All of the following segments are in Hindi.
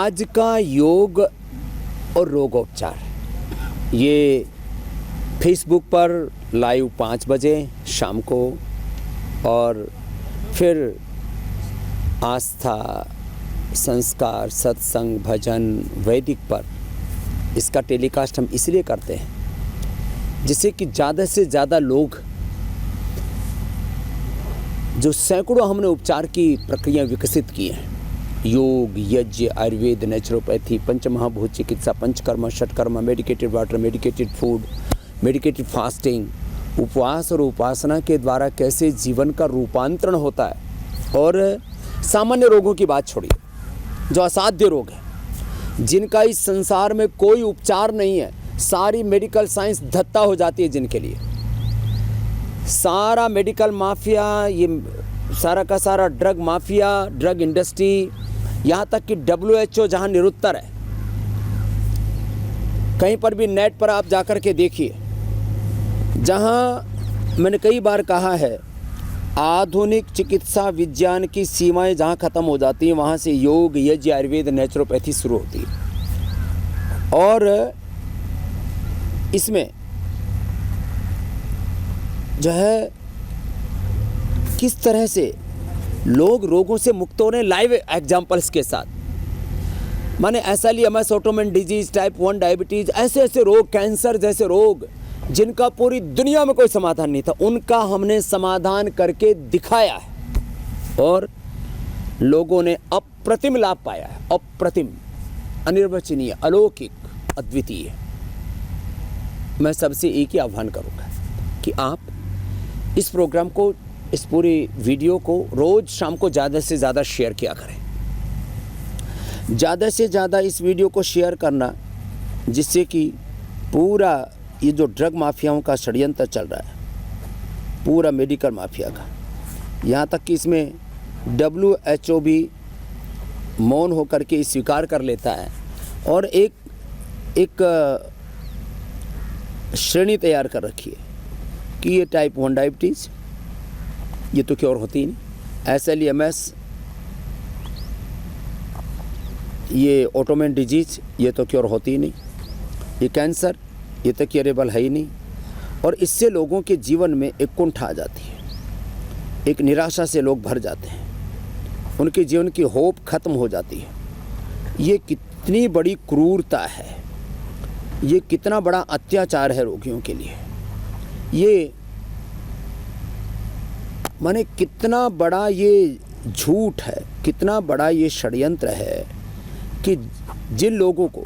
आज का योग और रोगोपचार, ये फेसबुक पर लाइव 5 बजे शाम को, और फिर आस्था, संस्कार, सत्संग, भजन, वैदिक पर इसका टेलीकास्ट हम इसलिए करते हैं जिससे कि ज़्यादा से ज़्यादा लोग, जो सैकड़ों हमने उपचार की प्रक्रिया विकसित की हैं, योग, यज्ञ, आयुर्वेद, नेचुरोपैथी, पंचमहाभूत चिकित्सा, पंचकर्म, षटकर्म, medicated water, medicated food, medicated fasting, उपवास और उपासना के द्वारा कैसे जीवन का रूपांतरण होता है। और सामान्य रोगों की बात छोड़िए, जो असाध्य रोग हैं, जिनका इस संसार में कोई उपचार नहीं है, सारी मेडिकल साइंस धत्ता हो जाती है जिनके लिए, सारा मेडिकल माफिया, ये सारा का सारा ड्रग माफिया, ड्रग इंडस्ट्री, यहाँ तक कि WHO जहाँ निरुत्तर है, कहीं पर भी नेट पर आप जाकर के देखिए, जहाँ मैंने कई बार कहा है, आधुनिक चिकित्सा विज्ञान की सीमाएं जहाँ ख़त्म हो जाती हैं, वहाँ से योग, यज्ञ, आयुर्वेद, नेचुरोपैथी शुरू होती है। और इसमें जो है किस तरह से लोग रोगों से मुक्त हो रहे हैं, लाइव एग्जाम्पल्स के साथ। माने SLEMS, autoimmune disease, type 1 diabetes, ऐसे ऐसे रोग, कैंसर जैसे रोग जिनका पूरी दुनिया में कोई समाधान नहीं था, उनका हमने समाधान करके दिखाया है और लोगों ने अप्रतिम लाभ पाया है। अप्रतिम, अनिर्वचनीय, अलौकिक, अद्वितीय। मैं सबसे एक ही आह्वान करूँगा कि आप इस प्रोग्राम को, इस पूरी वीडियो को रोज़ शाम को ज़्यादा से ज़्यादा शेयर किया करें। ज़्यादा से ज़्यादा इस वीडियो को शेयर करना, जिससे कि पूरा ये जो ड्रग माफियाओं का षड्यंत्र चल रहा है, पूरा मेडिकल माफिया का, यहाँ तक कि इसमें WHO भी मौन होकर के स्वीकार कर लेता है और एक श्रेणी तैयार कर रखी है कि ये टाइप 1 डायबिटीज़ ये तो क्योर होती ही नहीं, SLEMS ये ऑटोइम्यून डिजीज ये तो क्योर होती ही नहीं, ये कैंसर ये तो क्योरेबल है ही नहीं। और इससे लोगों के जीवन में एक कुंठ आ जाती है, एक निराशा से लोग भर जाते हैं, उनके जीवन की होप खत्म हो जाती है। ये कितनी बड़ी क्रूरता है, ये कितना बड़ा अत्याचार है रोगियों के लिए, ये माने कितना बड़ा ये झूठ है, कितना बड़ा ये षड्यंत्र है कि जिन लोगों को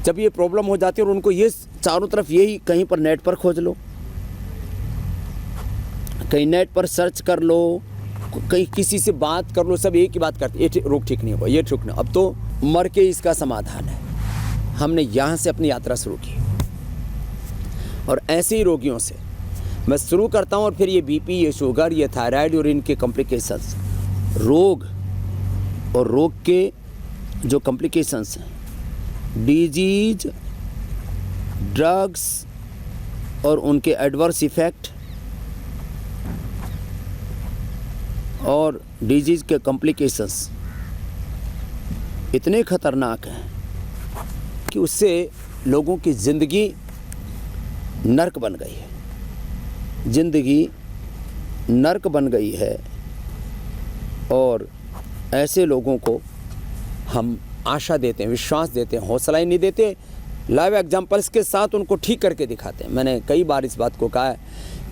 जब ये प्रॉब्लम हो जाती है और उनको ये चारों तरफ यही, कहीं पर नेट पर खोज लो, कहीं नेट पर सर्च कर लो, कहीं किसी से बात कर लो, सब एक ही बात करते, ये रोग ठीक नहीं हुआ, ये ठीक नहीं, अब तो मर के इसका समाधान है। हमने यहाँ से अपनी यात्रा शुरू की और ऐसे ही रोगियों से मैं शुरू करता हूँ। और फिर ये BP, ये शुगर, ये थायराइड और इनके कॉम्प्लिकेशंस, रोग और रोग के जो कॉम्प्लिकेशंस हैं, डिजीज, ड्रग्स और उनके एडवर्स इफ़ेक्ट, और डिजीज़ के कॉम्प्लिकेशंस इतने ख़तरनाक हैं कि उससे लोगों की ज़िंदगी नर्क बन गई है, ज़िंदगी नर्क बन गई है। और ऐसे लोगों को हम आशा देते हैं, विश्वास देते हैं, हौसला ही नहीं देते, लाइव एग्जाम्पल्स के साथ उनको ठीक करके दिखाते हैं। मैंने कई बार इस बात को कहा है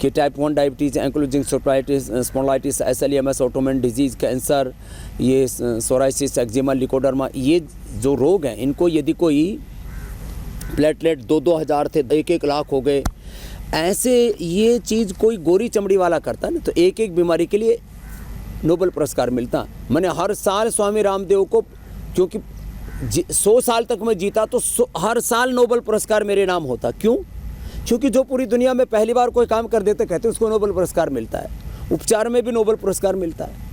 कि type 1 diabetes, ankylosing spondylitis, SLEMS, autoimmune disease, cancer, ये सोराइसिस, एक्जिमा, लिकोडर्मा, ये जो रोग हैं, इनको यदि कोई प्लेटलेट 2-2 हज़ार थे, 1-1 लाख हो गए, ऐसे ये चीज़ कोई गोरी चमड़ी वाला करता ना, तो एक एक बीमारी के लिए नोबेल पुरस्कार मिलता। मैंने हर साल स्वामी रामदेव को, क्योंकि 100 साल तक मैं जीता, तो हर साल नोबेल पुरस्कार मेरे नाम होता। क्यों? क्योंकि जो पूरी दुनिया में पहली बार कोई काम कर देते, कहते उसको नोबेल पुरस्कार मिलता है। उपचार में भी नोबेल पुरस्कार मिलता है,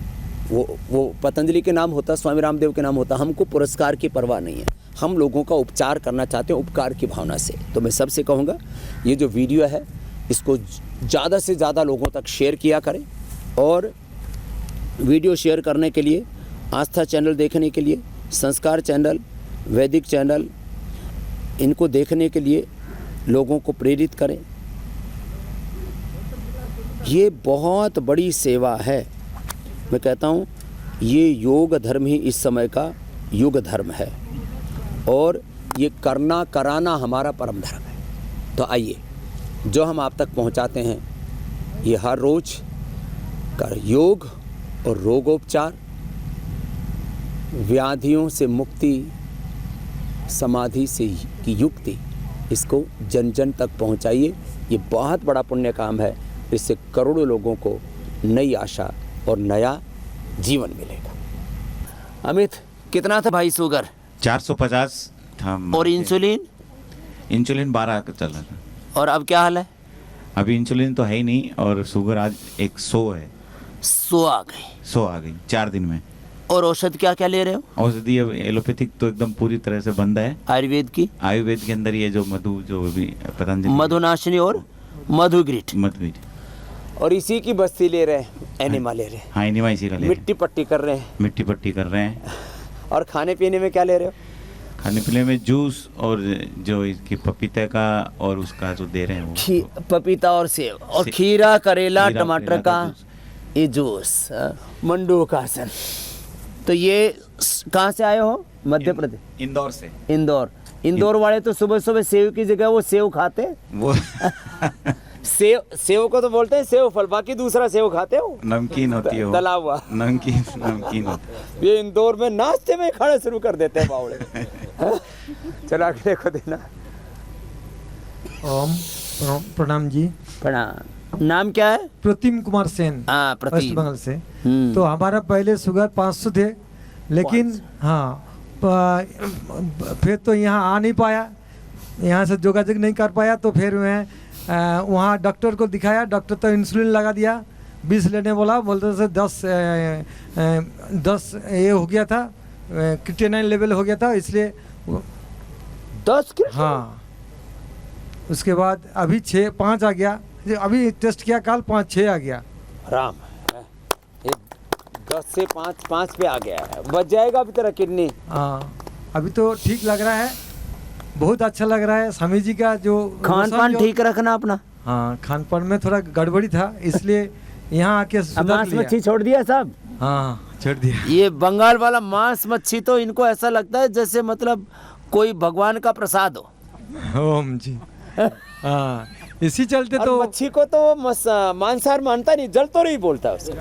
वो पतंजलि के नाम होता, स्वामी रामदेव के नाम होता। हमको पुरस्कार की परवाह नहीं है, हम लोगों का उपचार करना चाहते हैं उपकार की भावना से। तो मैं सबसे कहूँगा, ये जो वीडियो है इसको ज़्यादा से ज़्यादा लोगों तक शेयर किया करें। और वीडियो शेयर करने के लिए, आस्था चैनल देखने के लिए संस्कार चैनल, वैदिक चैनल, इनको देखने के लिए लोगों को प्रेरित करें। ये बहुत बड़ी सेवा है। मैं कहता हूँ ये योग धर्म ही इस समय का युग धर्म है और ये करना कराना हमारा परम धर्म है। तो आइए, जो हम आप तक पहुँचाते हैं ये हर रोज़ का योग और रोगोपचार, व्याधियों से मुक्ति, समाधि से की युक्ति, इसको जन जन तक पहुंचाइए। ये बहुत बड़ा पुण्य काम है। इससे करोड़ों लोगों को नई आशा और नया जीवन मिलेगा। अमित, कितना था भाई शुगर? 450 था। और इंसुलिन? इंसुलिन 12 का चल रहा था। और अब क्या हाल है? अभी इंसुलिन तो है ही नहीं और शुगर आज 100 है। 100 आ गई? 100 आ गई 4 दिन में। और औषध क्या क्या ले रहे हो? औषधि अब एलोपैथिक तो एकदम पूरी तरह से बंद है। आयुर्वेद की? आयुर्वेद के अंदर ये जो मधु, जो भी पतंजलि मधुनाशिनी और मधुग्रीट। मधुग्रीट। और इसी की बस्ती ले रहे हैं, एनिमा ले रहे हैं। हाँ, एनिमा इसी का ले रहे हैं। मिट्टी पट्टी कर रहे हैं। मिट्टी पट्टी कर रहे हैं। और खाने पीने में क्या ले रहे हो? खाने पीने में जूस और जो इसकी पपीते का और उसका जो दे रहे हैं वो पपीता और सेब और खीरा, करेला, खीरा, टमाटर करेला का ये जूस। मंडूकासन। तो ये कहाँ से आए हो? मध्य प्रदेश? इंदौर से। इंदौर वाले तो सुबह सुबह सेव की जगह वो सेव खाते हैं। वो सेव को तो बोलते हैं सेव फल, बाकी दूसरा सेव खाते हो? नमकीन होती है वो। तला हुआ नमकीन होता है। ये इंदौर में नाश्ते में खाना शुरू कर देते हैं बावड़े। चलो अगले को देना। ओम प्रणाम जी। प्रणाम। नाम क्या है? प्रतिम कुमार सेन। हाँ, वेस्ट प्रतिम। बंगाल से। तो हमारा पहले शुगर 500 थे, लेकिन हाँ फिर तो यहाँ आ नहीं पाया, यहाँ से योगायोग नहीं कर पाया। तो फिर मैं वहाँ डॉक्टर को दिखाया। डॉक्टर तो इंसुलिन लगा दिया, 20 लेने बोला, बोलते से 10 ये हो गया था, क्रिएटिनिन लेवल हो गया था, इसलिए 10। हाँ, उसके बाद अभी 5 आ गया। अभी टेस्ट किया कल, 5-6 आ गया। राम, 10 से 5 पे आ गया है। बच जाएगा अभी तेरा किडनी? हाँ, अभी तो ठीक लग रहा है, बहुत अच्छा लग रहा है। स्वामी जी का जो खान पान ठीक रखना अपना। हाँ, खान पान में थोड़ा गड़बड़ी था, इसलिए यहाँ आके मांस मच्छी छोड़ दिया सब? हाँ, छोड़ दिया। ये बंगाल वाला मांस मच्छी तो इनको ऐसा लगता है जैसे मतलब कोई भगवान का प्रसाद हो। ओम जी। हाँ, इसी चलते तो मच्छी को तो मांसाहार मानता नहीं, जल तो नहीं बोलता उसको।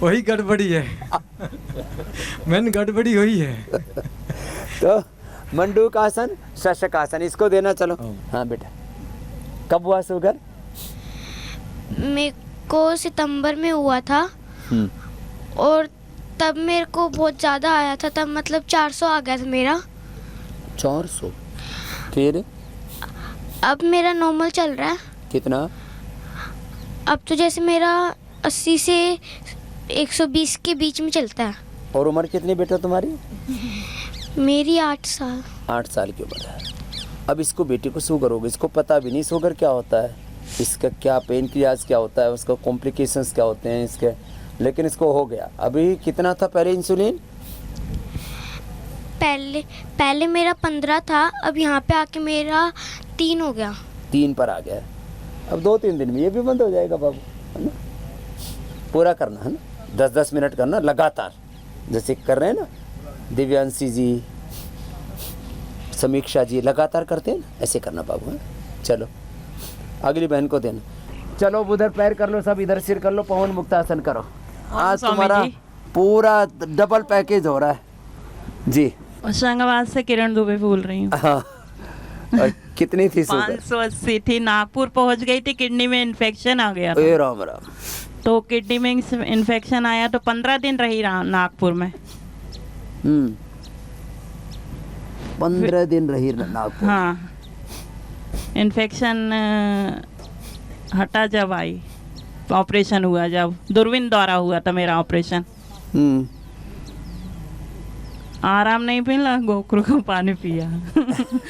वही गड़बड़ी है। मैंने गड़बड़ी हुई है। तो मंडूकासन, शशकासन, इसको देना। चलो। हाँ बेटा, कब हुआ शुगर? मेरे को सितंबर में हुआ था और तब मेरे को बहुत ज़्यादा आया था, तब मतलब 400 आ गया था मेरा। 400? फिर अब मेरा नॉर्मल चल रहा है। कितना? अब तो जैसे मेरा 80 से 120 के बीच में चलता है। और उम्र कितनी बेटा तुम्हारी? मेरी 8 साल। 8 साल की उम्र है। अब इसको बेटी को शुगर होगी, इसको पता भी नहीं शुगर क्या होता है, इसका क्या पेन क्रियाज क्या होता है, उसका कॉम्प्लिकेशंस क्या होते हैं इसके, लेकिन इसको हो गया। अभी कितना था पहले इंसुलिन? पहले मेरा 15 था, अब यहाँ पे आके मेरा 3 हो गया। 3 पर आ गया। अब 2-3 दिन में ये भी बंद हो जाएगा बाबू, है ना? पूरा करना है ना, 10-10 मिनट करना लगातार, जैसे कर रहे हैं ना दिव्यांशी जी, समीक्षा जी लगातार करते हैं ना, ऐसे करना बाबू। है चलो अगली बहन को देना। चलो उधर पैर कर लो, सब इधर सिर कर लो, पवन मुक्तासन करो। आज तुम्हारा पूरा डबल पैकेज हो रहा है जी। होशंगाबाद से किरण दुबे बोल रही हूँ। हाँ, और कितनी थी शुगर? 580 थी। नागपुर पहुँच गई थी, किडनी में इन्फेक्शन आ गया था। ए राम राम। तो किडनी में इन्फेक्शन आया तो 15 दिन रही नागपुर में। 15 दिन रही नागपुर। हाँ, इन्फेक्शन हटा जब आई, ऑपरेशन हुआ, जब दूरबीन द्वारा हुआ था मेरा ऑपरेशन। आराम नहीं मिला, गोखरू का पानी पिया।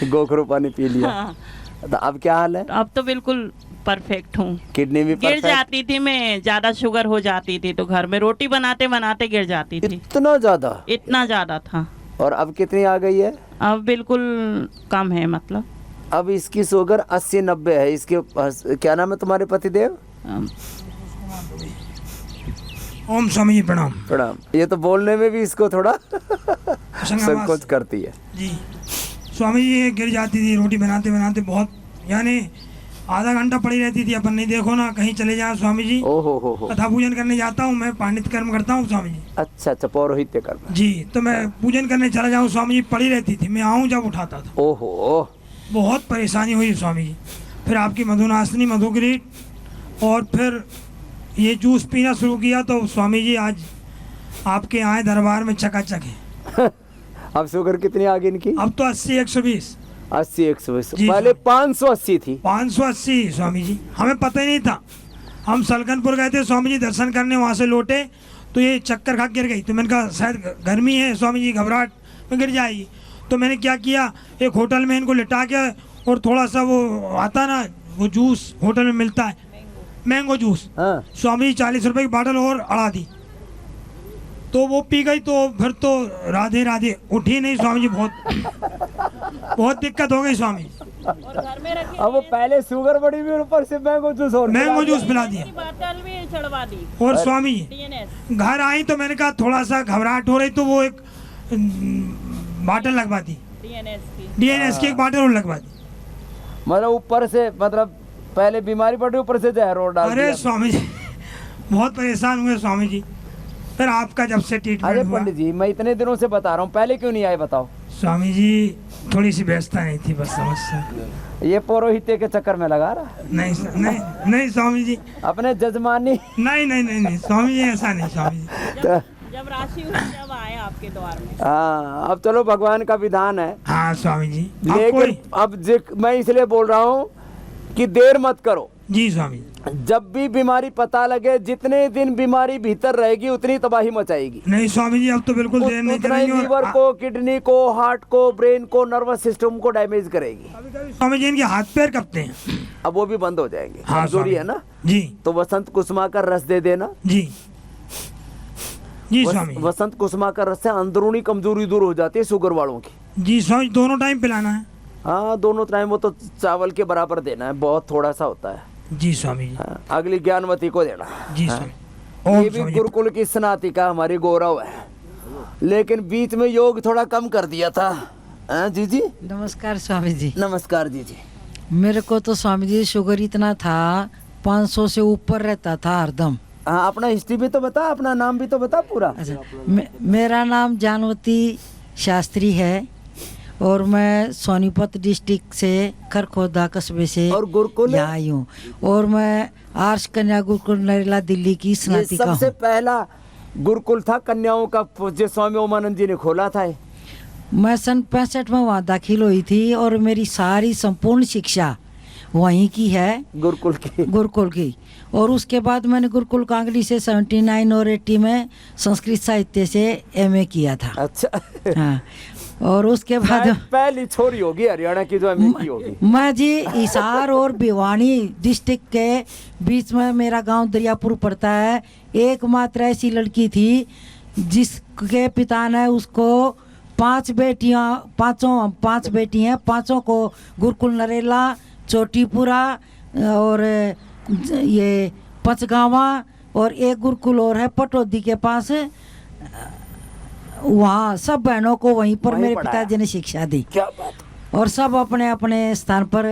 गोखरू पानी पी लिया। हाँ। तो अब क्या हाल है? अब तो बिल्कुल परफेक्ट हूँ। किडनी भी गिर perfect? जाती थी मैं, ज्यादा शुगर हो जाती थी तो घर में रोटी बनाते बनाते गिर जाती थी, इतना ज्यादा? इतना ज्यादा था। और अब कितनी आ गई है? अब बिल्कुल कम है, मतलब अब इसकी शुगर 80-90 है। इसके क्या नाम है तुम्हारे पतिदेव? अम, ओम स्वामी जी प्रणाम। प्रणाम। ये तो बोलने में भी इसको थोड़ा संगवास। संकोच करती है। जी स्वामी जी, ये गिर जाती थी रोटी बनाते बनाते, बहुत यानी आधा घंटा पड़ी रहती थी। अपन नहीं देखो ना, कहीं चले जाओ स्वामी जी, ओहो हो। कथा पूजन करने जाता हूँ मैं, पांडित कर्म करता हूँ स्वामी जी। अच्छा अच्छा, पौरोहित्य कर्म। जी, तो मैं पूजन करने चला जाऊँ स्वामी जी, पड़ी रहती थी, मैं आऊँ जब उठाता था। ओहो। बहुत परेशानी हुई स्वामी जी। फिर आपकी मधुनाशनी, मधुगिरीट और फिर ये जूस पीना शुरू किया तो स्वामी जी आज आपके आए दरबार में चकाचक है। अब शुगर कितनी आ गई इनकी? अब तो 80-120, 80-120। जी, पहले स्वामी। 580 थी। 580 स्वामी जी, हमें पता ही नहीं था। हम सलकनपुर गए थे स्वामी जी दर्शन करने, वहाँ से लौटे तो ये चक्कर खा गिर गई। तो मैंने कहा शायद गर्मी है स्वामी जी, घबराहट में गिर जाएगी। तो मैंने क्या किया, एक होटल में इनको लिटा के और थोड़ा सा वो आता ना, वो जूस होटल में मिलता है, मैंगो जूस, हाँ। स्वामी जी 40 रुपए की बॉटल और अड़ा दी, तो वो पी गई। तो फिर तो राधे राधे, उठी नहीं स्वामी जी, बहुत दिक्कत हो गई स्वामी जी। अब वो पहले शुगर बड़ी भी, ऊपर से मैंगो जूस और मैंगो जूस पिला दिया। बोतल भी चढ़वा दी। और स्वामी जी घर आई तो मैंने कहा थोड़ा सा घबराहट हो रही, तो वो एक बॉटल लगवा दी, DNS की एक बॉटल और लगवा दी। मतलब ऊपर से, मतलब पहले बीमारी पड़ी, ऊपर से जहर और डाल अरे दिया। स्वामी जी बहुत परेशान हुए स्वामी जी। फिर आपका जब से अरे ट्रीटमेंट हुआ पंडित जी, मैं इतने दिनों से बता रहा हूँ, पहले क्यों नहीं आए बताओ? स्वामी जी, थोड़ी सी व्यस्तता नहीं थी बस, समस्या। ये पौरोहित्य के चक्कर में लगा रहा। नहीं नहीं नहीं स्वामी जी, अपने जजमानी। नहीं नहीं नहीं नहीं स्वामी जी, ऐसा नहीं स्वामी जी। तो जब राशि हुई जब आए आपके द्वार में। हाँ, अब चलो भगवान का विधान है। हाँ स्वामी जी, अब लेकिन कोई, अब मैं इसलिए बोल रहा हूँ कि देर मत करो। जी स्वामी, जब भी बीमारी पता लगे, जितने दिन बीमारी भीतर रहेगी उतनी तबाही मचाएगी। नहीं स्वामी जी, अब तो बिल्कुल देर नहीं उतना ही करेंगे। लीवर को, किडनी को, हार्ट को, ब्रेन को, नर्वस सिस्टम को डैमेज करेगी। स्वामी जी इनके हाथ पैर कपते हैं। अब वो भी बंद हो जाएंगे। हाँ, कमजोरी स्वामी। है ना, जी तो वसंत कुसुमा का रस दे देना। जी जी स्वामी, वसंत कुसुमा का रस से अंदरूनी कमजोरी दूर हो जाती है शुगर वालों की। जी स्वामी, दोनों टाइम पिलाना है। हाँ, दोनों टाइम। वो तो चावल के बराबर देना है, बहुत थोड़ा सा होता है। जी स्वामी जी, हाँ, अगली ज्ञानवती को देना। जी हाँ। स्वामी। ये ओम भी स्वामी जी। गुरुकुल की स्नातिका हमारी गौरव है, लेकिन बीच में योग थोड़ा कम कर दिया था। हाँ जी जी, नमस्कार स्वामी जी। नमस्कार जी जी। मेरे को तो स्वामी जी शुगर इतना था, 500 से ऊपर रहता था हरदम। हाँ, अपना हिस्ट्री भी तो बता, अपना नाम भी तो बता पूरा। अच्छा, मेरा नाम जानवती शास्त्री है और मैं सोनीपत डिस्ट्रिक्ट से खरखोदा कस्बे से और गुरुकुल? यहाँ आई हूँ। और मैं आर्ष कन्या गुरुकुल नरेला दिल्ली की ये स्नातिका सबसे हूँ। पहला गुरुकुल था कन्याओं का, जो स्वामी ओमानंद जी ने खोला था। मैं सन 65 में वहाँ दाखिल हुई थी और मेरी सारी संपूर्ण शिक्षा वहीं की है, गुरुकुल की। और उसके बाद मैंने गुरुकुल कांगड़ी से 79 और 80 में संस्कृत साहित्य से MA किया था। अच्छा। हाँ, और उसके बाद पहली छोरी होगी हरियाणा की जो MA की होगी। मैं जी हिसार और भिवानी डिस्ट्रिक्ट के बीच में मेरा गांव दरियापुर पड़ता है। एकमात्र ऐसी लड़की थी जिसके पिता ने उसको 5 बेटी हैं, पांचों को गुरुकुल नरेला, चोटीपुरा और ये पचगावा और एक गुरुकुल और है पटौदी के पास, वहाँ सब बहनों को वहीं पर मेरे पिताजी ने शिक्षा दी। क्या बात। और सब अपने अपने स्थान पर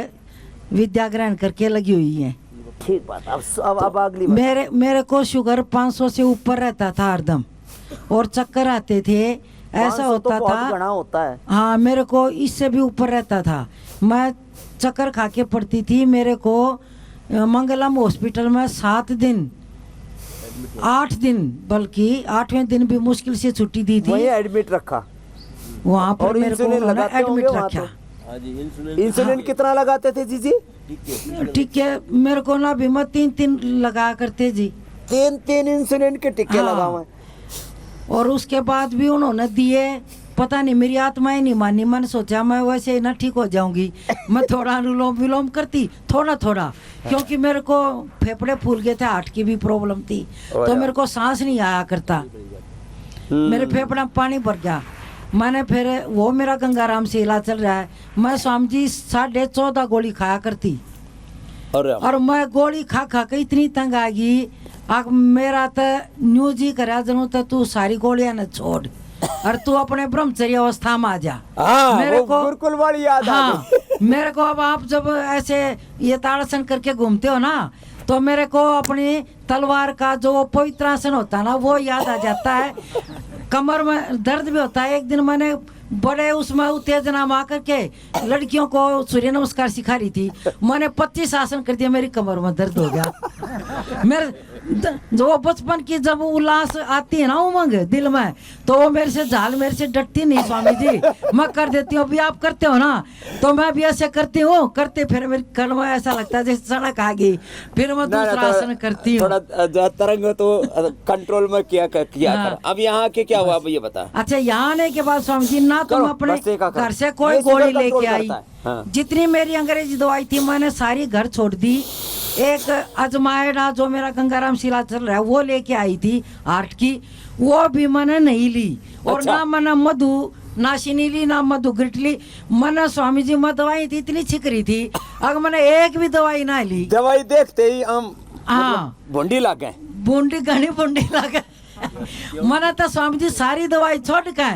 विद्या ग्रहण करके लगी हुई हैं। ठीक बात। अब अगली बात। मेरे को शुगर 500 से ऊपर रहता था हरदम और चक्कर आते थे, ऐसा होता तो था। घना होता है। हाँ, मेरे को इससे भी ऊपर रहता था। मैं चक्कर खा के पड़ती थी। मेरे को मंगलम हॉस्पिटल में 7 दिन 8 दिन, बल्कि 8वें दिन भी मुश्किल से छुट्टी दी थी। वहीं एडमिट रखा। वहाँ पर और मेरे को इंसुलिन उन्होंने लगाते होंगे एडमिट वहाँ रखा। तो? इंसुलिन कितना लगाते थे जी? ठीक है, मेरे को ना भी मैं 3 लगा करते जी। 3 इंसुलिन के टिक्के हाँ। लगा हुए। और उसके बाद भी उन्होंने दिए पता नहीं मेरी आत्मा ही नहीं मानी। मैंने सोचा मैं वैसे ही ना ठीक हो जाऊंगी, मैं थोड़ा अनुलोम विलोम करती थोड़ा थोड़ा, क्योंकि मेरे को फेफड़े फूल गए थे, हार्ट की भी प्रॉब्लम थी, तो मेरे को सांस नहीं आया करता, मेरे फेफड़े में पानी भर गया। मैंने फिर वो मेरा गंगाराम से इलाज चल रहा है। मैं स्वामी जी 14.5 गोली खाया करती, और मैं गोली खा खा के इतनी तंग आ गई। अब मेरा तो न्यूज ही करा जनू तो तू सारी गोलियां न छोड़ और तू अपने ब्रह्मचर्य अवस्था में आ जा। मेरे को गुरुकुल वाली याद आ गई। मेरे को अब आप जब ऐसे ये ताड़ासन करके घूमते हो ना, तो मेरे को अपनी तलवार का जो पवित्र आसन होता है ना, वो याद आ जाता है। कमर में दर्द भी होता है। एक दिन मैंने बड़े उसमें उत्तेजना में आकर के लड़कियों को सूर्य नमस्कार सिखा रही थी, मैंने 25 आसन कर दिया, मेरी कमर में दर्द हो गया। मेरे जो बचपन की जब उल्लास आती है ना, उमंग दिल में, तो वो मेरे से झाल मेरे से डटती नहीं स्वामी जी, मैं कर देती हूँ। अभी आप करते हो ना, तो मैं भी ऐसे करती हूँ, करते फिर मेरी कल में ऐसा लगता है जैसे सड़क आ गई, फिर मैं दूसरा आसन करती हूँ। थोड़ा तरंग तो कंट्रोल में किया कर। अब यहाँ के क्या हुआ, अब ये बता। अच्छा, यहाँ आने के बाद स्वामी जी ना तो मैं अपने घर से कोई गोली लेके आई, जितनी मेरी अंग्रेजी दवाई थी मैंने सारी घर छोड़ दी। एक अजमायना जो मेरा गंगाराम शिला चल रहा है वो लेके आई थी हार्ट की, वो भी मैंने नहीं ली। और ना मैंने मधु नाशिनी ली, ना मधु गिट ली। मैंने स्वामी जी मैं दवाई थी इतनी छिक रही थी, अगर मैंने एक भी दवाई ना ली, दवाई देखते ही हम हाँ बूंदी लग गए, बूंदी घनी बूंदी लगे। मैंने तो स्वामी जी सारी दवाई छोड़ के,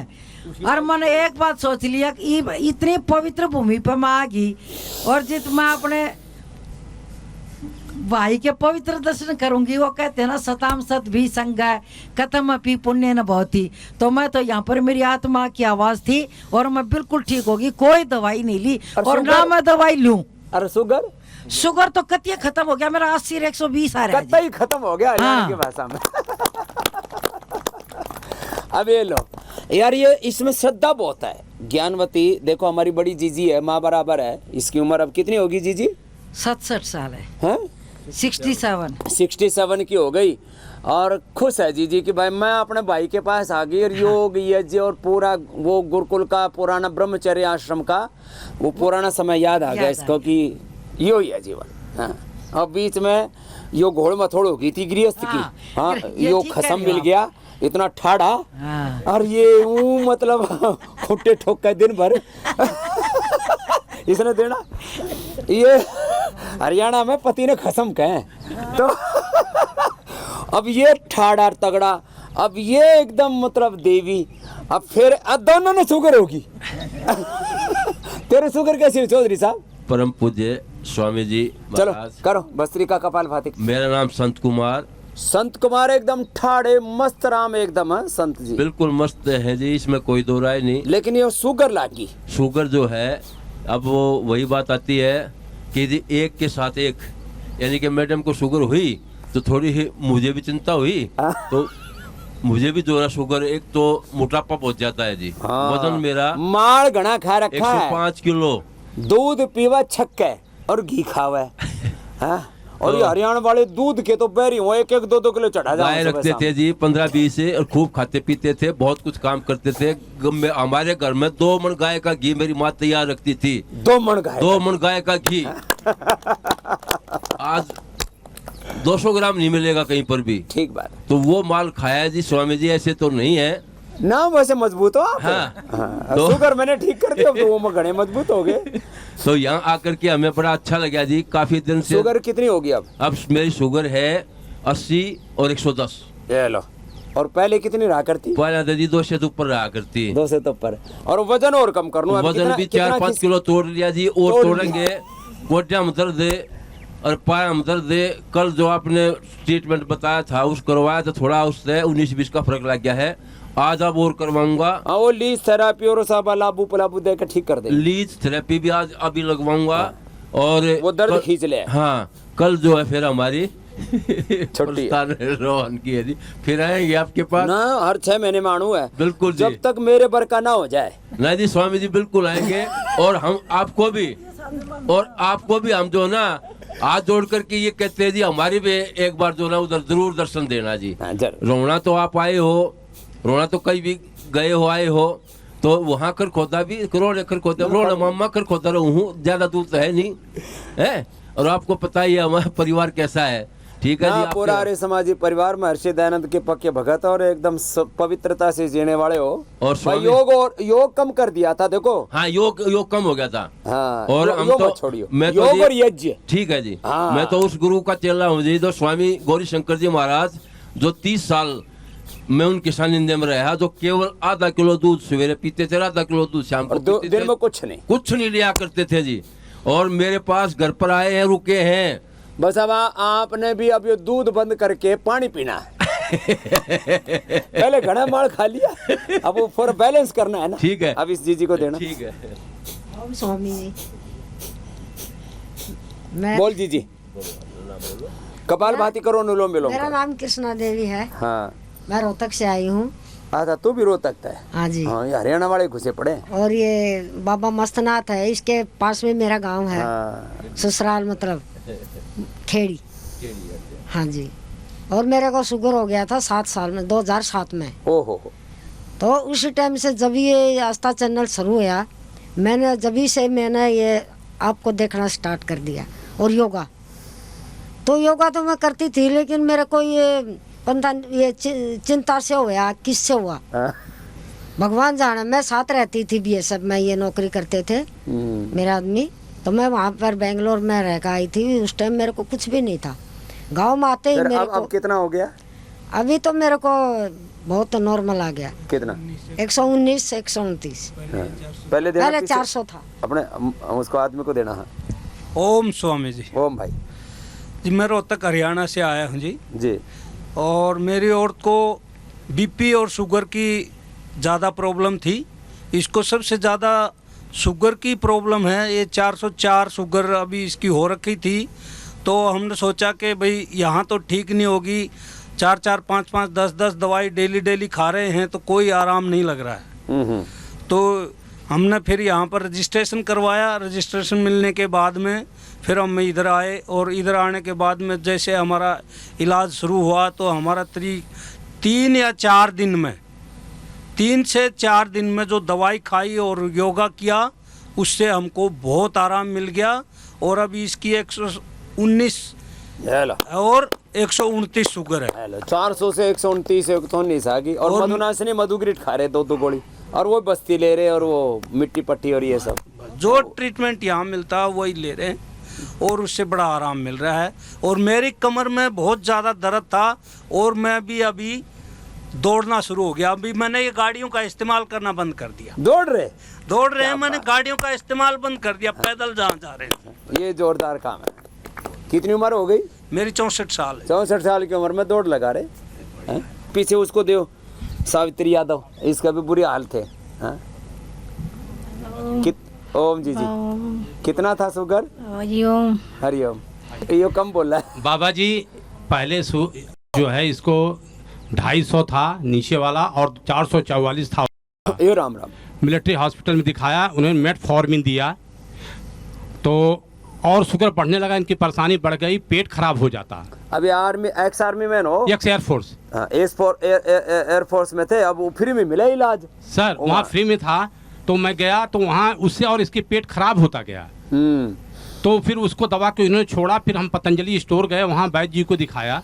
और मैंने एक बात सोच लिया कि इतनी पवित्र भूमि पर मैं आ गई, और जित मैं अपने भाई के पवित्र दर्शन करूंगी। वो कहते हैं ना सताम सत भी संग है कथम अपि पुण्य न भवति, तो मैं तो यहाँ पर मेरी आत्मा की आवाज थी और मैं बिल्कुल ठीक होगी, कोई दवाई नहीं ली और ना मैं दवाई लूं। अरे शुगर तो कतिया खत्म हो गया मेरा, 80/120 आ रहा है, खत्म हो गया हरियाणा की भाषा में। अब ये लो यार, ये इसमें श्रद्धा बहुत है। ज्ञानवती देखो हमारी बड़ी जीजी है, माँ बराबर है, इसकी उम्र अब कितनी होगी जीजी? 67 साल है, 67 की हो गई, और खुश है जीजी कि भाई मैं अपने भाई के पास आ गई, और योग यज्ञ और पूरा वो गुरुकुल का पुराना ब्रह्मचर्य आश्रम का वो पुराना समय याद आ गया इसको कि यो ही है जीवन। हाँ, अब बीच में यो घोड़ मथोड़ हो गई थी गृहस्थ की, हाँ यो खसम मिल गया इतना ठाड़ा, और ये मतलब खुट्टे ठोक के दिन भर इसने देना। ये हरियाणा में पति ने खसम कहे तो अब ये ठाड़ा तगड़ा, अब ये एकदम मतलब देवी, अब फिर दोनों ने शुगर होगी। तेरे शुगर कैसी चौधरी साहब? परम पूज्य स्वामी जी चलो महाराज, करो बस्त्री का कपाल भाती। मेरा नाम संत कुमार। संत कुमार एकदम ठाड़े मस्त राम एकदम है संत जी, बिल्कुल मस्त है जी, इसमें कोई दो राय नहीं। लेकिन ये शुगर लागी, शुगर जो है अब वो वही बात आती है कि यदि एक के साथ एक, यानी कि मैडम को शुगर हुई तो थोड़ी ही मुझे भी चिंता हुई, तो मुझे भी जो है शुगर, एक तो मोटापा पहुंच जाता है जी। वजन मेरा माल घना खा रखा है, 105 किलो, दूध पीवा छक्के और घी खावा है। और ये हरियाणा वाले दूध के तो बैरी हो, 1-1, 2-2 किलो चढ़ा गाय रखते थे जी 15-20 से, और खूब खाते पीते थे, बहुत कुछ काम करते थे। हमारे घर में 2 मन गाय का घी मेरी माँ तैयार रखती थी। 2 मन गाय का घी आज 200 ग्राम नहीं मिलेगा कहीं पर भी। ठीक बात, तो वो माल खाया जी स्वामी जी, ऐसे तो नहीं है ना, वैसे मजबूत हो आप। हाँ। तो शुगर मैंने ठीक कर दिया, तो वो घने मजबूत हो गए। तो यहाँ आकर के हमें बड़ा अच्छा लगा जी, काफी दिन से। शुगर कितनी होगी अब? अब मेरी शुगर है 80 और 110। ये लो, और पहले कितनी रहा करती? पहले दादी 2 से ऊपर रहा करती। 2 से तो ऊपर, और वजन और कम कर लूं। वजन भी 4-5 किलो तोड़ लिया जी, और तोड़ेंगे। गोड्या में दर्द है और पाया में दर्द है। कल जो आपने ट्रीटमेंट बताया था उस करवाया तो थोड़ा उससे 19-20 का फर्क लग गया है। आज अब और करवाऊंगा, वो लीज थेरापी और सब लाबू पलाबू देकर ठीक कर दे। लीज थेरेपी भी आज अभी लगवाऊंगा, और वो दर्द खींच ले। हाँ, कल जो है फिर हमारी छुट्टी रोहन की है जी, फिर आएंगे आपके पास ना, हर 6 महीने में आनू है। बिल्कुल जी, जब तक मेरे बरका ना हो जाए। नहीं जी स्वामी जी बिल्कुल आएंगे, और हम आपको भी हम जो ना हाथ जोड़ करके ये कहते हैं जी, हमारी भी एक बार जो ना उधर जरूर दर्शन देना जी। रोना तो आप आए हो, रोना तो कहीं भी गए हो आए हो, तो वहाँ कर खोदा भी करोड़ एकड़ खोदा रोड मामा कर खोदा रहा हूँ, ज्यादा दूर तो है नहीं है। और आपको पता ही है हमारा परिवार कैसा है। ठीक है जी, हाँ, आपके- पूरा आर्य समाजी परिवार महर्षि दयानंद के पक्के भगत और एकदम पवित्रता से जीने वाले हो। और भाई योग कम कर दिया था देखो। हाँ, योग कम हो गया था। हाँ, और हम योग तो मत छोड़ियो, मैं तो योग जी- और यज्ञ। ठीक है जी। हाँ। मैं तो उस गुरु का चेला हूँ जी, जो स्वामी गौरी शंकर जी महाराज, जो 30 साल मैं उनके सानिध्य में रहा, जो केवल आधा किलो दूध सवेरे पीते थे, आधा किलो दूध शाम को और पीते दिन थे, में कुछ नहीं। कुछ नहीं लिया करते थे जी। और मेरे पास घर पर आए हैं, रुके हैं। बस अब आपने भी अब ये दूध बंद करके पानी पीना है। पहले घड़ा माल खा लिया, अब वो फॉर बैलेंस करना है ना। ठीक है। अब इस जीजी को देना। ठीक है। ओम स्वामी जी। मैं बोल जीजी, कपाल भाती करो, अनुलोम विलोम मेरा करो। नाम कृष्णा देवी है। हाँ, मैं रोहतक से आई हूँ। अच्छा तू भी रोहतक है? हाँ जी। हाँ, ये हरियाणा वाले घुसे पड़े हैं। और ये बाबा मस्तनाथ है, इसके पास में मेरा गांव है। हाँ, ससुराल मतलब खेड़ी। हाँ जी। और मेरे को शुगर हो गया था 7 साल में, 2007 में। ओ हो। तो उस टाइम से जब ये आस्था चैनल शुरू हुआ, मैंने ये आपको देखना स्टार्ट कर दिया। और योगा तो मैं करती थी, लेकिन मेरे को ये पता ये चिंता से हुआ, किससे हुआ हाँ। भगवान जाने। मैं साथ रहती थी बीएसएफ में, ये नौकरी करते थे मेरा आदमी। तो मैं वहाँ पर बेंगलोर में रह कर आई थी। उस टाइम मेरे को कुछ भी नहीं था। गांव में आते ही फिर मेरे अब को कितना हो गया? अभी तो मेरे को बहुत नॉर्मल आ गया। कितना? 119 129। हाँ। पहले देना, पहले पीछे- 400 था। अपने उसको आदमी को देना। हाँ, ओम स्वामी जी। ओम भाई जी, मैं रोहतक हरियाणा से आया हूँ जी। जी। और मेरी औरत को बीपी और शुगर की ज़्यादा प्रॉब्लम थी। इसको सबसे ज़्यादा शुगर की प्रॉब्लम है। ये 404 शुगर अभी इसकी हो रखी थी। तो हमने सोचा कि भाई यहाँ तो ठीक नहीं होगी, 4 5 10 दवाई डेली खा रहे हैं तो कोई आराम नहीं लग रहा है। तो हमने फिर यहाँ पर रजिस्ट्रेशन करवाया। रजिस्ट्रेशन मिलने के बाद में फिर हम इधर आए। और इधर आने के बाद में जैसे हमारा इलाज शुरू हुआ, तो हमारा 3 या 4 दिन में 3 से 4 दिन में जो दवाई खाई और योगा किया, उससे हमको बहुत आराम मिल गया। और अभी इसकी 119 हेलो और 129 शुगर है। हेलो 400 से 129 119 आ गई। और मधुनाशिनी मधुग्रिट खा रहे 2 गोली, और वो बस्ती ले रहे, और वो मिट्टी पट्टी और ये सब जो ट्रीटमेंट यहाँ मिलता है वही ले रहे हैं, और उससे बड़ा आराम मिल रहा है। और मेरी कमर में बहुत ज़्यादा दर्द था, और मैं भी अभी दौड़ना शुरू हो गया। अभी मैंने ये गाड़ियों का इस्तेमाल करना बंद कर दिया। दौड़ रहे हैं, मैंने गाड़ियों का इस्तेमाल बंद कर दिया। पैदल जहाँ जा रहे हैं। ये जोरदार काम है। कितनी उम्र हो गई? मेरी 64 साल है। 64 साल की उम्र में दौड़ लगा रहे हैं? पीछे उसको दो सावित्री यादव, इसका भी बुरी हाल थे। हाँ? ओम जी कितना था शुगर? हरिओम। हरिओम। ये कम बोल रहा है बाबा जी। पहले जो है इसको 250 था नीचे वाला, और 444 था। ये राम राम। मिलिट्री हॉस्पिटल में दिखाया, उन्होंने मेटफॉर्मिन दिया, तो और शुगर बढ़ने लगा। इनकी परेशानी बढ़ गई, पेट खराब हो जाता। अभी आर्मी, एक्स आर्मी मैन हो? X air force. एयरफोर्स में थे, अब वो फ्री में मिला इलाज सर। वहाँ फ्री में था, तो मैं गया तो वहाँ उससे और इसकी पेट खराब होता गया। तो फिर उसको दवा को इन्होंने छोड़ा। फिर हम पतंजलि स्टोर गए, वहाँ वैद्य जी को दिखाया,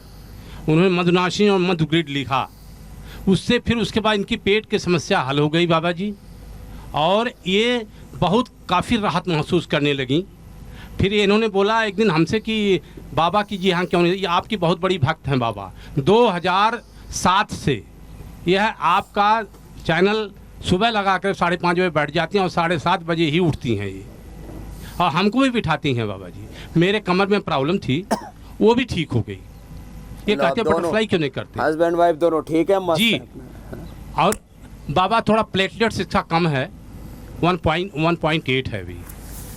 उन्होंने मधुनाशिनी और मधुग्रिड लिखा। उससे फिर उसके बाद इनकी पेट की समस्या हल हो गई बाबा जी, और ये बहुत काफ़ी राहत महसूस करने लगी। फिर इन्होंने बोला एक दिन हमसे कि बाबा की जी हाँ क्यों नहीं, ये आपकी बहुत बड़ी भक्त हैं बाबा। 2007 से यह आपका चैनल सुबह लगा कर 5:30 बजे बैठ जाती हैं, और 7:30 बजे ही उठती हैं ये, और हमको भी बिठाती हैं बाबा जी। मेरे कमर में प्रॉब्लम थी, वो भी ठीक हो गई। ये कहते हैं बटरफ्लाई क्यों नहीं करते? हस्बैंड वाइफ दोनों ठीक है? मस्त जी। है। और बाबा थोड़ा प्लेटलेट्स इसका कम है, 1.8 है, अभी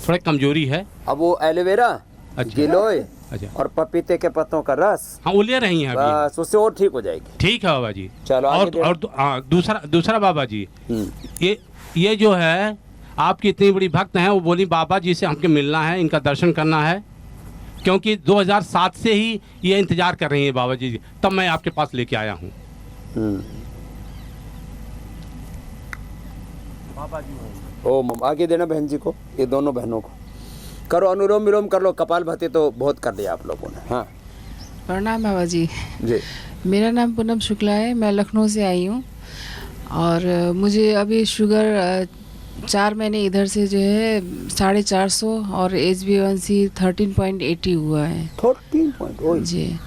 थोड़ा कमजोरी है। अब वो एलोवेरा, अच्छा। गिलोय अच्छा। और पपीते के पत्तों का रस, हाँ वो ले रही हैं अभी। बस उससे और ठीक हो जाएगी। ठीक है बाबा जी। चलो आगे दे। और दूसरा बाबा जी, ये जो है आपकी इतनी बड़ी भक्त हैं, वो बोली बाबा जी से हमको मिलना है, इनका दर्शन करना है, क्योंकि 2007 से ही ये इंतजार कर रही हैं बाबा जी, तब मैं आपके पास लेके आया हूँ। ओम ओम। आगे देना बहन जी को, ये दोनों बहनों को करो, अनुलोम विलोम कर लो, कपाल भाती तो बहुत कर दिया आप लोगों ने। हाँ प्रणाम बाबा जी। जी। मेरा नाम पूनम शुक्ला है, मैं लखनऊ से आई हूँ और मुझे अभी शुगर 4 महीने इधर से जो है 450 और HbA1c 13.80 हुआ है। 13.80 जी।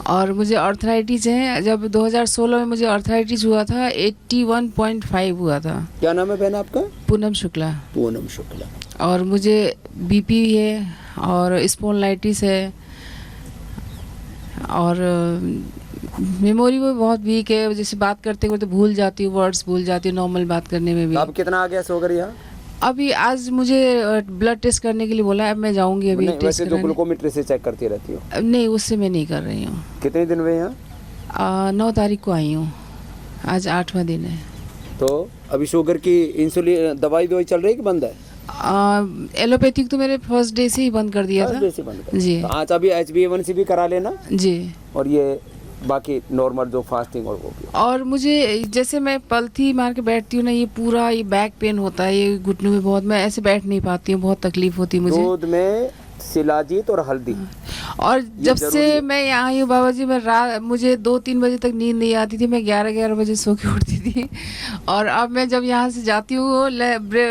और मुझे आर्थराइटिस है, जब 2016 में मुझे आर्थराइटिस हुआ था 81.5 हुआ था। क्या नाम है बहन आपका? पूनम शुक्ला। पूनम शुक्ला। और मुझे BP है और स्पॉन्डिलाइटिस है और मेमोरी वो बहुत वीक है, जैसे बात करते हुए तो भूल जाती हूँ, वर्ड्स भूल जाती हूँ नॉर्मल बात करने में भी। अब कितना आ गया शुगर यहाँ? अभी आज मुझे ब्लड टेस्ट करने के लिए बोला है, अब मैं जाऊंगी अभी टेस्ट वैसे तो कराने। ग्लूकोमीटर से चेक करती रहती हो? नहीं, उससे मैं नहीं कर रही हूँ। कितने दिन हुए यहाँ? 9 तारीख को आई हूँ, आज 8वां दिन है। तो अभी शुगर की इंसुलिन दवाई चल रही है कि बंद है? एलोपैथिक तो मेरे फर्स्ट डे से ही बंद कर दिया था जी। तो आज अभी HbA1c भी करा लेना जी, और ये बाकी नॉर्मल जो फास्टिंग और वो भी। और मुझे जैसे मैं पलथी मार के बैठती हूँ ना, ये पूरा ये बैक पेन होता है, ये घुटनों में बहुत, मैं ऐसे बैठ नहीं पाती हूँ, बहुत तकलीफ होती है मुझे। दूध में शिलाजीत और हल्दी। और जब से मैं यहाँ आई हूँ बाबा जी, मैं मुझे 2-3 बजे तक नींद नहीं आती थी, मैं 11 बजे सो के उठती थी। और अब मैं जब यहाँ से जाती हूँ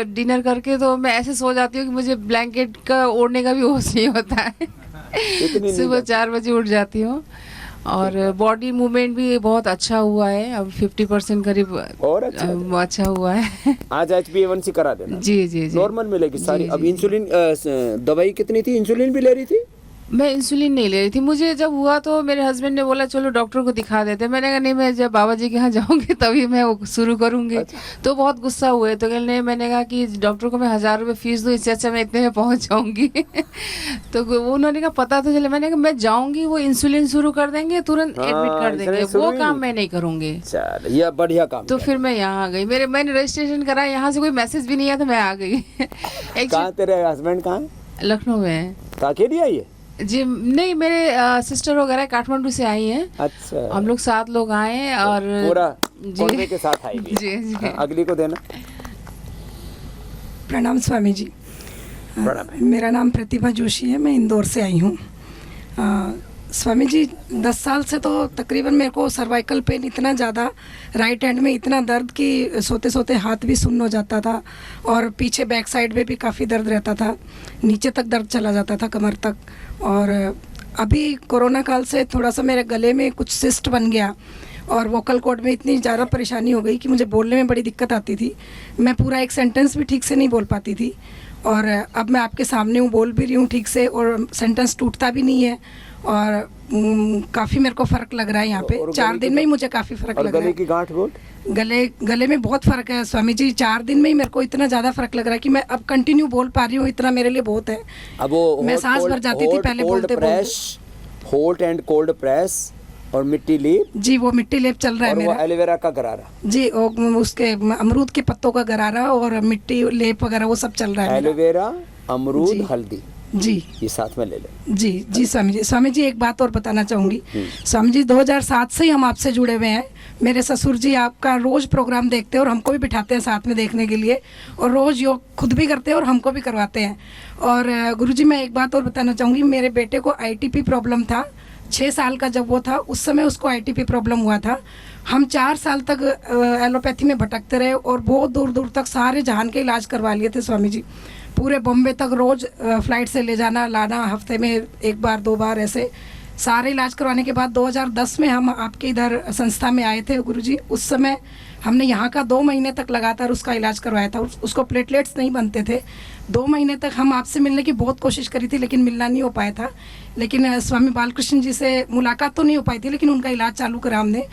डिनर करके, तो मैं ऐसे सो जाती हूँ कि मुझे ब्लैंकेट का ओढ़ने का भी होश नहीं होता है। सुबह 4 बजे उठ जाती हूँ और बॉडी मूवमेंट भी बहुत अच्छा हुआ है, अब 50% करीब और अच्छा हुआ है। आज HbA1c करा देना। जी जी जी, नॉर्मल मिलेगी सारी। जी, अब जी, इंसुलिन दवाई कितनी थी? इंसुलिन भी ले रही थी? मैं इंसुलिन नहीं ले रही थी। मुझे जब हुआ तो मेरे हस्बैंड ने बोला चलो डॉक्टर को दिखा देते। मैंने कहा नहीं, मैं जब बाबा जी के यहाँ जाऊंगी तभी मैं वो शुरू करूंगी। अच्छा। तो बहुत गुस्सा हुए, तो कहने मैंने कहा कि डॉक्टर को मैं 1000 रुपये फीस दूँ, इससे अच्छा मैं इतने में पहुँच जाऊंगी। तो उन्होंने कहा पता तो चले। मैंने कहा मैं जाऊँगी, वो इंसुलिन शुरू कर देंगे, तुरंत एडमिट कर देंगे, वो काम मैं नहीं करूँगी। ये बढ़िया काम। तो फिर मैं यहाँ आ गई, मैंने रजिस्ट्रेशन कराया, यहाँ से कोई मैसेज भी नहीं आया, तो मैं आ गई। कहाँ तेरे हस्बैंड कहाँ है? लखनऊ में है। अकेली आई है? जी नहीं, मेरे सिस्टर वगैरह काठमांडू से आई हैं। अच्छा। हम लोग 7 लोग आए हैं और पूरा जी के साथ आई भी। जी जी। अगली को देना। प्रणाम स्वामी जी। मेरा नाम प्रतिभा जोशी है, मैं इंदौर से आई हूँ। स्वामी जी 10 साल से तो तकरीबन मेरे को सर्वाइकल पेन इतना ज़्यादा, राइट हैंड में इतना दर्द कि सोते सोते हाथ भी सुन्न हो जाता था और पीछे बैक साइड में भी काफ़ी दर्द रहता था, नीचे तक दर्द चला जाता था कमर तक। और अभी कोरोना काल से थोड़ा सा मेरे गले में कुछ सिस्ट बन गया और वोकल कॉर्ड में इतनी ज़्यादा परेशानी हो गई कि मुझे बोलने में बड़ी दिक्कत आती थी। मैं पूरा एक सेंटेंस भी ठीक से नहीं बोल पाती थी और अब मैं आपके सामने हूँ, बोल भी रही हूँ ठीक से और सेंटेंस टूटता भी नहीं है और काफ़ी मेरे को फ़र्क लग रहा है यहाँ पे। 4 दिन में ही मुझे काफ़ी फ़र्क लग रहा है। गले की गांठ गोट? गले में बहुत फ़र्क है स्वामी जी। 4 दिन में ही मेरे को इतना ज़्यादा फ़र्क लग रहा है कि मैं अब कंटिन्यू बोल पा रही हूँ, इतना मेरे लिए बहुत है। अब वो मैं सांस भर जाती थी पहले बोलते बोलते। हॉट एंड कोल्ड प्रेस और मिट्टी लेप। जी वो मिट्टी लेप चल रहा है मेरा। एलोवेरा का गरारा। जी उसके अमरूद के पत्तों का गरारा और मिट्टी लेप वगैरह वो सब चल रहा है। एलोवेरा, अमरूद, हल्दी जी ये साथ में ले ले। जी जी स्वामी जी एक बात और बताना चाहूँगी। स्वामी जी 2007 से ही हम आपसे जुड़े हुए हैं। मेरे ससुर जी आपका रोज़ प्रोग्राम देखते हैं और हमको भी बिठाते हैं साथ में देखने के लिए और रोज़ योग खुद भी करते हैं और हमको भी करवाते हैं। और गुरुजी मैं एक बात और बताना चाहूँगी, मेरे बेटे को ITP प्रॉब्लम था। 6 साल का जब वो था उस समय उसको ITP प्रॉब्लम हुआ था। हम 4 साल तक एलोपैथी में भटकते रहे और बहुत दूर दूर तक सारे जहान के इलाज करवा लिए थे स्वामी जी। पूरे बॉम्बे तक रोज़ फ्लाइट से ले जाना लाना, हफ्ते में 1 बार 2 बार ऐसे सारे इलाज करवाने के बाद 2010 में हम आपके इधर संस्था में आए थे गुरुजी। उस समय हमने यहाँ का 2 महीने तक लगातार उसका इलाज करवाया था। उसको प्लेटलेट्स नहीं बनते थे। 2 महीने तक हम आपसे मिलने की बहुत कोशिश करी थी लेकिन मिलना नहीं हो पाया था। लेकिन स्वामी बालकृष्ण जी से मुलाकात तो नहीं हो पाई थी लेकिन उनका इलाज चालू करा हमने।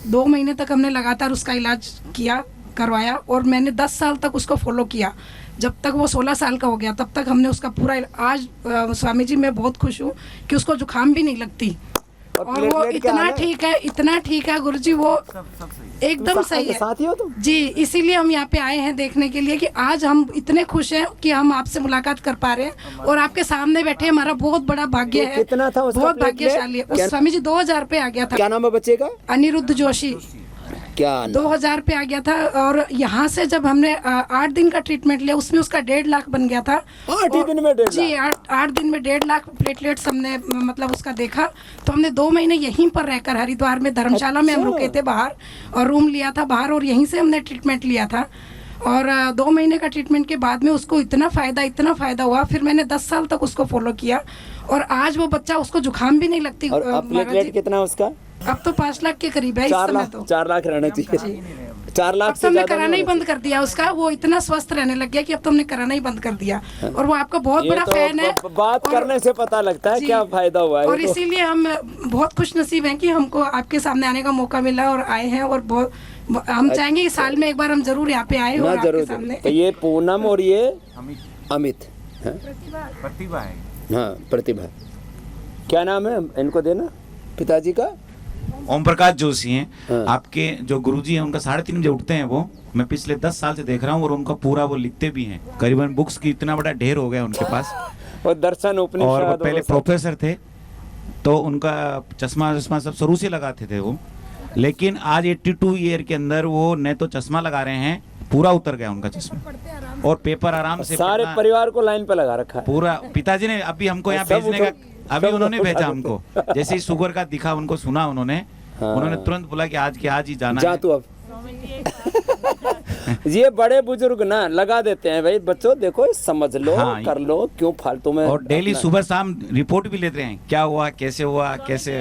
2 महीने तक हमने लगातार उसका इलाज करवाया और मैंने 10 साल तक उसको फॉलो किया। जब तक वो 16 साल का हो गया तब तक हमने उसका पूरा आज स्वामी जी मैं बहुत खुश हूँ कि उसको जुकाम भी नहीं लगती और वो इतना ठीक है गुरुजी, वो एकदम सही है। साथी हो तुम? जी इसीलिए हम यहाँ पे आए हैं देखने के लिए कि आज हम इतने खुश हैं कि हम आपसे मुलाकात कर पा रहे हैं और आपके सामने बैठे हमारा बहुत बड़ा भाग्य है। कितना था उसका? बहुत भाग्यशाली है। स्वामी जी 2000 पे आ गया था। क्या नाम है बच्चे का? अनिरुद्ध जोशी। क्या नाम? 2000 पे आ गया था। और यहाँ से जब हमने 8 दिन का ट्रीटमेंट लिया उसमें उसका 1.5 लाख बन गया था। 8 दिन में 1.5 जी 8 दिन में 1.5 लाख प्लेटलेट्स हमने मतलब उसका देखा। तो हमने 2 महीने यहीं पर रहकर हरिद्वार में धर्मशाला में हम रुके थे बाहर, और रूम लिया था बाहर, और यहीं से हमने ट्रीटमेंट लिया था। और 2 महीने का ट्रीटमेंट के बाद में उसको इतना फ़ायदा हुआ। फिर मैंने 10 साल तक उसको फॉलो किया, और आज वो बच्चा, उसको जुकाम भी नहीं लगती। और अब प्लेटलेट कितना है उसका? अब तो 5 लाख के करीब है इस समय। तो 4 लाख रहना चाहिए। 4 लाख से हमने ज्यादा कराना ही बंद कर दिया उसका। वो इतना स्वस्थ रहने लग गया कि अब तो हमने कराना ही बंद कर दिया। और वो आपका बहुत बड़ा फैन है। बात करने से पता लगता है क्या फायदा हुआ है। और इसीलिए हम बहुत खुश नसीब हैं कि हमको आपके सामने आने का मौका मिला और आए हैं। और बहुत हम चाहेंगे कि साल में एक बार हम जरूर यहाँ पे आए और आपके सामने। तो ये पूनम और ये अमित, प्रतिभा है। हाँ प्रतिभा, क्या नाम है इनको देना पिताजी का? ओम प्रकाश जोशी हैं। हाँ। आपके जो गुरुजी हैं उनका 3:30 बजे उठते हैं वो, मैं पिछले 10 साल से देख रहा हूँ, और उनका पूरा वो लिखते भी हैं। करीबन बुक्स की इतना बड़ा ढेर हो गया उनके पास। और दर्शन उपनिषद, और वो पहले प्रोफेसर थे, तो उनका चश्मा सब शुरू से लगाते थे वो, लेकिन आज 82 ईयर के अंदर वो न तो चश्मा लगा रहे हैं, पूरा उतर गया उनका चश्मा, और पेपर आराम से सारे परिवार को लाइन पे लगा रखा है पूरा। पिताजी ने अभी हमको यहाँ भेजने का, अभी उन्होंने भेजा हमको, जैसे ही शुगर का दिखा उनको, सुना उन्होंने, उन्होंने तुरंत बोला कि आज के आज ही जाना जा तू अब। ये बड़े बुजुर्ग ना लगा देते हैं भाई, बच्चों देखो समझ लो, हाँ, कर लो, क्यों फालतू में। और डेली सुबह शाम रिपोर्ट भी लेते हैं, क्या हुआ, कैसे हुआ, कैसे।